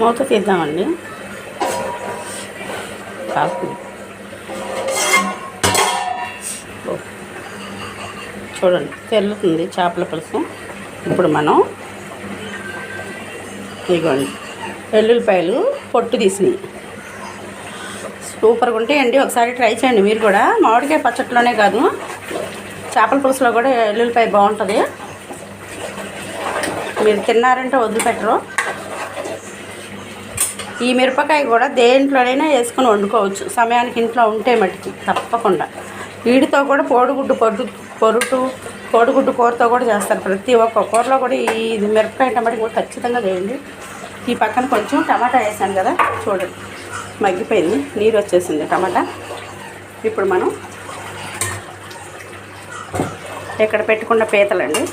మూత తీద్దామండి. చూడండి తెల్లుతుంది చేపల పులుసు. ఇప్పుడు మనం ఇదిగోండి వెల్లుల్లిపాయలు పొట్టు తీసినాయి, సూపర్గా ఉంటాయండి. ఒకసారి ట్రై చేయండి మీరు కూడా. మామిడికాయ పచ్చట్లోనే కాదు, చేపల పులుసులో కూడా వెల్లుల్లిపాయ బాగుంటుంది. మీరు తిన్నారంటే వదిలిపెట్టరు. ఈ మిరపకాయ కూడా దేంట్లోనైనా వేసుకొని వండుకోవచ్చు, సమయానికి ఇంట్లో ఉంటే మటుకి తప్పకుండా. వీటితో కూడా కోడిగుడ్డు కూరతో కూడా చేస్తారు. ప్రతి ఒక్క కూరలో కూడా ఈ మిరపకాయ టమాటా కూడా ఖచ్చితంగా చేయండి. ఈ పక్కన కొంచెం టమాటా వేసాను కదా, చూడండి మగ్గిపోయింది, నీరు వచ్చేసింది టమాటా. ఇప్పుడు మనం ఇక్కడ పెట్టుకున్న పీతలండి,